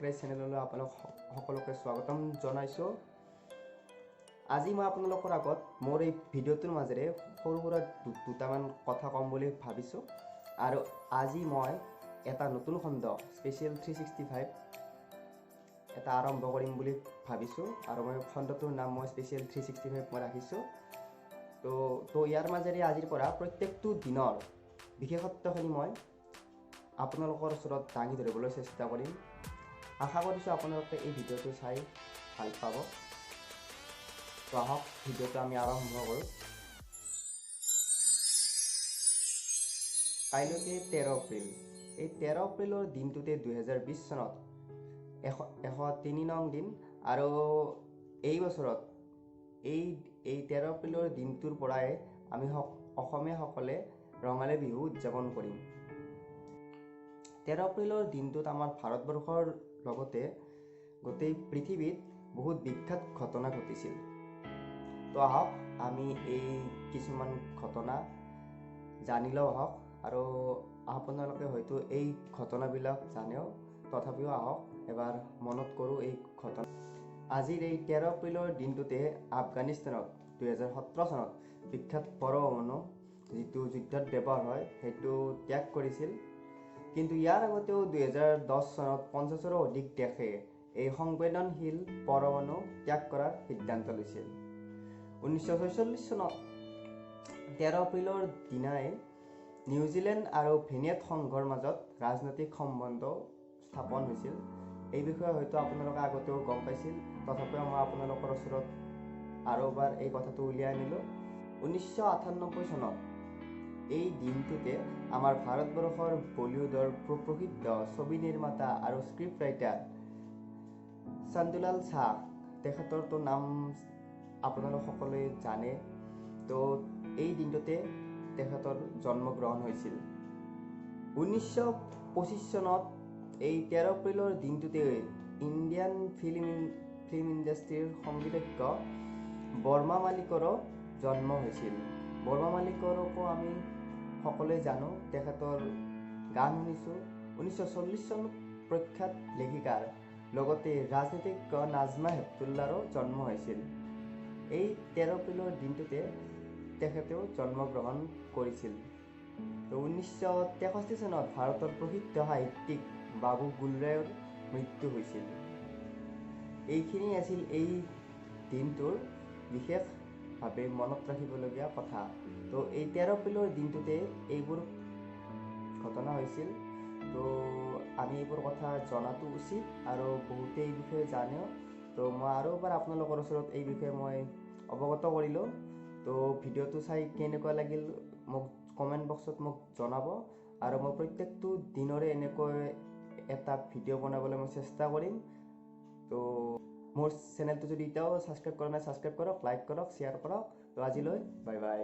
টেক্ৰাইজ চেনেললৈ আপোনালোক সকলোকে স্বাগতম জনাইছোঁ। আজি মই আপোনালোকৰ আগত মোৰ এই ভিডিঅ'টোৰ মাজেৰে সৰু সুৰা দুটামান কথা ক'ম বুলি ভাবিছোঁ। আৰু আজি মই এটা নতুন খণ্ড স্পেচিয়েল 365 এটা আৰম্ভ কৰিম বুলি ভাবিছোঁ। আৰু মই খণ্ডটোৰ নাম মই স্পেচিয়েল 365 মই ৰাখিছোঁ। তো ইয়াৰ মাজেৰে আজিৰ পৰা প্ৰত্যেকটো দিনৰ বিশেষত্বখিনি মই আপোনালোকৰ ওচৰত দাঙি ধৰিবলৈ চেষ্টা কৰিম। আশা কৰিছোঁ আপোনালোকে এই ভিডিঅ'টো চাই ভাল পাব। তো আহক ভিডিঅ'টো আমি আৰম্ভ কৰোঁ। কাইলৈকে 13 এপ্ৰিল। এই 13 এপ্ৰিলৰ দিনটোতে 2020 চনত 103 নং দিন। আৰু এই বছৰত এই 13 এপ্ৰিলৰ দিনটোৰ পৰাই আমি অসমীয়াসকলে ৰঙালী বিহু উদযাপন কৰিম। 13 এপ্ৰিলৰ দিনটোত আমাৰ ভাৰতবৰ্ষৰ লগতে গোটেই পৃথিৱীত বহুত বিখ্যাত ঘটনা ঘটিছিল। তো আহক আমি এই কিছুমান ঘটনা জানি লওঁ আহক। আৰু আপোনালোকে হয়তো এই ঘটনাবিলাক জানেও, তথাপিও আহক এবাৰ মনত কৰোঁ এই ঘটনা। আজিৰ এই 13 এপ্ৰিলৰ দিনটোতে আফগানিস্তানত 2017 চনত বিখ্যাত পৰমাণু যিটো যুদ্ধত ব্যৱহাৰ হয় সেইটো ত্যাগ কৰিছিল। কিন্তু ইয়াৰ আগতেও 2010 চনত 50ৰো অধিক দেশে এই সংবেদনশীল পৰমাণু ত্যাগ কৰাৰ সিদ্ধান্ত লৈছিল। 1946 চনত 13 এপ্ৰিলৰ দিনাই নিউজিলেণ্ড আৰু ভেনেট সংঘৰ মাজত ৰাজনৈতিক সম্বন্ধ স্থাপন হৈছিল। এই বিষয়ে হয়তো আপোনালোকে আগতেও গম পাইছিল, তথাপিও মই আপোনালোকৰ ওচৰত আৰু এবাৰ এই কথাটো উলিয়াই আনিলোঁ। 1998 চনত এই দিনটোতে আমাৰ ভাৰতবৰ্ষৰ বলিউডৰ প্ৰসিদ্ধ ছবি নিৰ্মাতা আৰু স্ক্ৰিপ্ট ৰাইটাৰ চান্দুলাল শাহ, তেখেতৰতো নাম আপোনালোক সকলোৱে জানে। তো এই দিনটোতে তেখেতৰ জন্মগ্ৰহণ হৈছিল। 1925 চনত এই 13 এপ্ৰিলৰ দিনটোতে ইণ্ডিয়ান ফিল্ম ইণ্ডাষ্ট্ৰীৰ সংগীতজ্ঞ বৰ্মা মালিকৰো জন্ম হৈছিল। বৰ্মা মালিকৰকো আমি সকলোৱে জানো, তেখেতৰ গান শুনিছোঁ। 1940 চনত প্ৰখ্যাত লেখিকাৰ লগতে ৰাজনীতিজ্ঞ নাজমা হেপতুল্লাৰো জন্ম হৈছিল। এই 13 এপ্ৰিলৰ দিনটোতে তেখেতেও জন্মগ্ৰহণ কৰিছিল। 1963 চনত ভাৰতৰ প্ৰসিদ্ধ সাহিত্যিক বাবু গুলৰায়ৰ মৃত্যু হৈছিল। এইখিনি আছিল এই দিনটোৰ বিশেষভাৱে মনত ৰাখিবলগীয়া কথা। তো এই 13 এপ্ৰিলৰ দিনটোতে এইবোৰ ঘটনা হৈছিল। তো আমি এইবোৰ কথা জনাটো উচিত, আৰু বহুতে এই বিষয়ে জানেও। তো মই আৰু এবাৰ আপোনালোকৰ ওচৰত এই বিষয়ে মই অৱগত কৰিলোঁ। তো ভিডিঅ'টো চাই কেনেকুৱা লাগিল মোক কমেণ্ট বক্সত মোক জনাব। আৰু মই প্ৰত্যেকটো দিনৰে এনেকৈ এটা ভিডিঅ' বনাবলৈ মই চেষ্টা কৰিম। তো মোৰ চেনেলটো যদি এতিয়াও ছাবস্ক্ৰাইব কৰা নাই ছাবস্ক্ৰাইব কৰক, লাইক কৰক, শ্বেয়াৰ কৰক। তো আজিলৈ বাই বাই।